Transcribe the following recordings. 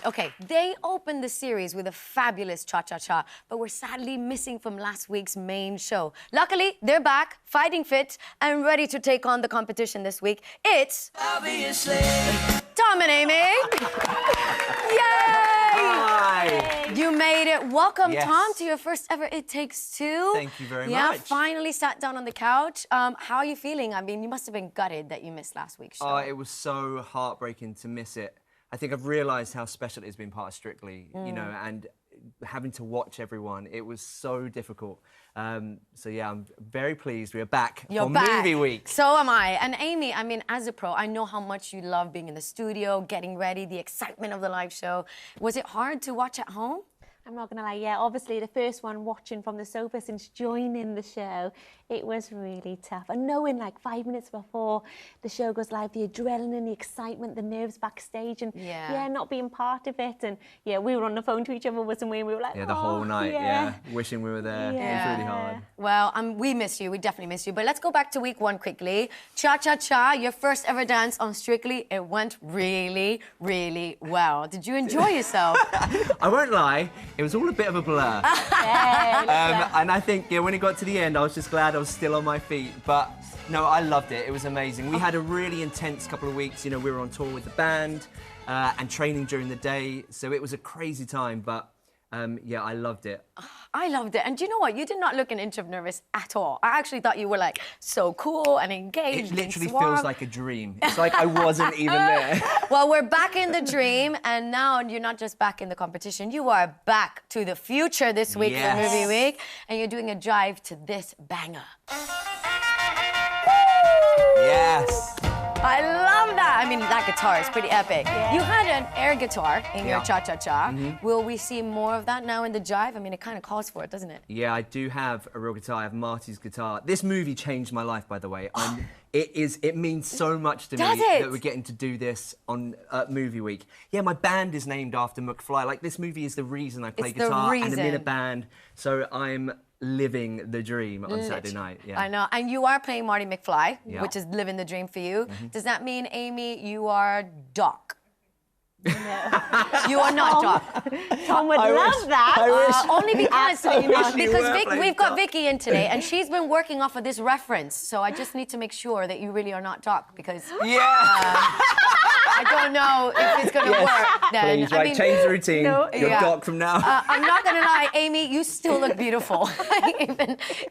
Okay, they opened the series with a fabulous cha-cha-cha, but we're sadly missing from last week's main show. Luckily, they're back, fighting fit, and ready to take on the competition this week. It's... obviously... Tom and Amy! Yay! Hi! You made it. Welcome, Yes. Tom, to your first ever It Takes Two. Thank you very Yeah, much. finally sat down on the couch. How are you feeling? I mean, you must have been gutted that you missed last week's show. Oh, it was so heartbreaking to miss it. I think I've realised how special it has been part of Strictly, you know, and having to watch everyone, it was so difficult. So yeah, I'm very pleased we're back You're for back. movie week. So am I. And Amy, I mean, as a pro, I know how much you love being in the studio, getting ready, the excitement of the live show. Was it hard to watch at home? I'm not gonna lie, yeah, obviously the first one watching from the sofa since joining the show, it was really tough. And knowing like 5 minutes before the show goes live, the adrenaline, the excitement, the nerves backstage, and yeah, not being part of it. And yeah, we were on the phone to each other, wasn't we? And we were like, Yeah, the whole night, yeah, wishing we were there. Yeah. It was really hard. Well, we miss you. We definitely miss you. But let's go back to week one quickly. Cha-cha-cha, your first ever dance on Strictly. It went really, really well. Did you enjoy yourself? I won't lie, it was all a bit of a blur. And I think, yeah, when it got to the end, I was just glad I was still on my feet. But no, I loved it. It was amazing. We had a really intense couple of weeks. You know, we were on tour with the band and training during the day. So it was a crazy time. But yeah, I loved it. I loved it. And do you know what? You did not look an inch of nervous at all. I actually thought you were like so cool and engaged. It literally and suave. feels like a dream. It's like I wasn't even there. Well, we're back in the dream, and now you're not just back in the competition, you are back to the future this week for Movie Week, and you're doing a jive to this banger. Yes. I love that. I mean, that guitar is pretty epic. You had an air guitar in your cha-cha-cha. Will we see more of that now in the jive? I mean, it kind of calls for it, doesn't it? Yeah, I do have a real guitar. I have Marty's guitar. This movie changed my life, by the way. It means so much to me that we're getting to do this on Movie Week. Yeah, my band is named after McFly. Like, this movie is the reason I play guitar and I'm in a band. So I'm living the dream on Saturday night. Yeah. I know. And you are playing Marty McFly, which is living the dream for you. Does that mean, Amy, you are Doc? No. You are not Doc. Tom would love that. Only because we've got Doc. Vicky in today, and she's been working off of this reference. So I just need to make sure that you really are not Doc, because I don't know if it's going to work then. Please, right, change the routine. You're Doc from now. I'm not going to lie, Amy, you still look beautiful,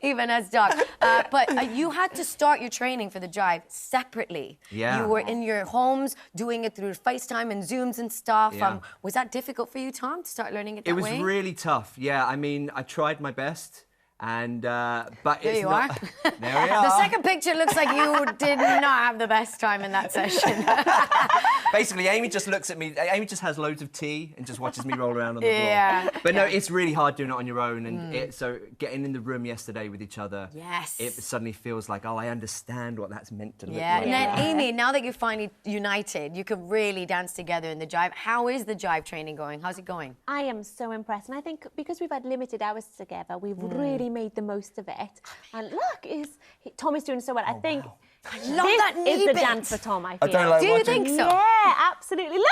even as Doc. But you had to start your training for the jive separately. Yeah. You were in your homes doing it through FaceTime and Zooms and stuff. Yeah. Was that difficult for you, Tom, to start learning it that way? It was really tough. Yeah, I mean, I tried my best. And, but there it's you not... are. There we are. The second picture looks like you did not have the best time in that session. Basically, Amy just looks at me. Amy just has loads of tea and just watches me roll around on the floor. But no, it's really hard doing it on your own. And so getting in the room yesterday with each other, it suddenly feels like, oh, I understand what that's meant to look like. And then, Amy, now that you're finally united, you can really dance together in the jive. How is the jive training going? How's it going? I am so impressed. And I think because we've had limited hours together, we've really made the most of it. And look, Tom is doing so well. I think love that knee is the bit. dance for Tom, I feel. I don't like Do you think so? Yeah, absolutely. Look!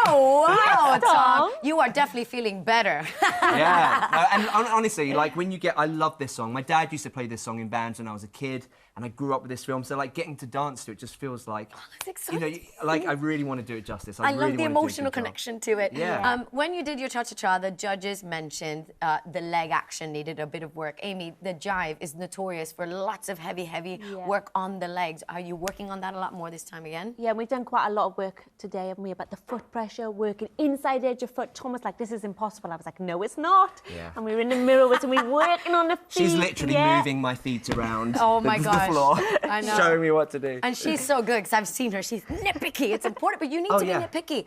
Oh, wow, Yes, Tom. Tom. You are definitely feeling better. And honestly, like when you get, I love this song. My dad used to play this song in bands when I was a kid, and I grew up with this film. So like getting to dance to it just feels like, That's exciting. you know, like I really want to do it justice. I really love the want to do a emotional good job. connection to it. Yeah. When you did your cha-cha-cha, the judges mentioned the leg action needed a bit of work. Amy, the jive is notorious for lots of heavy work on the legs. Are you working on that a lot more this time again? Yeah, we've done quite a lot of work today, haven't we, about the foot pressure, working inside edge of foot. Tom was like, this is impossible. I was like, no, it's not. Yeah. And we were in the mirror with and we were working on the feet. She's literally moving my feet around the floor, I know. showing me what to do. And she's so good, because I've seen her. She's nitpicky. It's important, but you need to be nitpicky.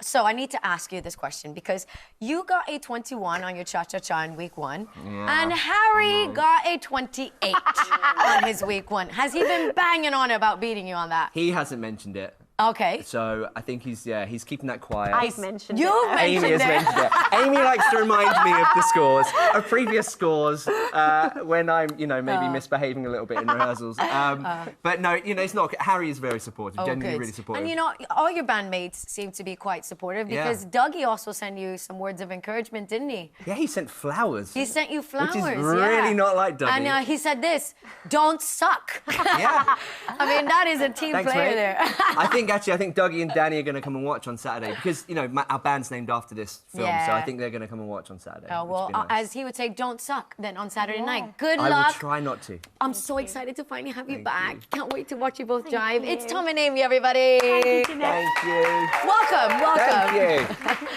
So I need to ask you this question, because you got a 21 on your cha-cha-cha in week one, and Harry got a 28 on his week one. Has he been banging on about beating you on that? He hasn't mentioned it. Okay. So I think he's keeping that quiet. I've mentioned You've it. mentioned Amy has mentioned it. Amy likes to remind me of the scores, of previous scores, when I'm, maybe misbehaving a little bit in rehearsals. But no, it's not. Harry is very supportive, genuinely really supportive. And all your bandmates seem to be quite supportive because Dougie also sent you some words of encouragement, didn't he? Yeah, he sent flowers. He sent you flowers, Which is really not like Dougie. And he said this, don't suck. Yeah. I mean, that is a team Thanks, player mate. there. I think Dougie and Danny are going to come and watch on Saturday because, our band's named after this film, so I think they're going to come and watch on Saturday. Oh, well, nice. as he would say, don't suck then on Saturday night. Good I luck. will try not to. I'm so excited to finally have you Thank back. you. Can't wait to watch you both drive. you. It's Tom and Amy, everybody. Thank you, Janette. Thank you. Welcome. Thank you.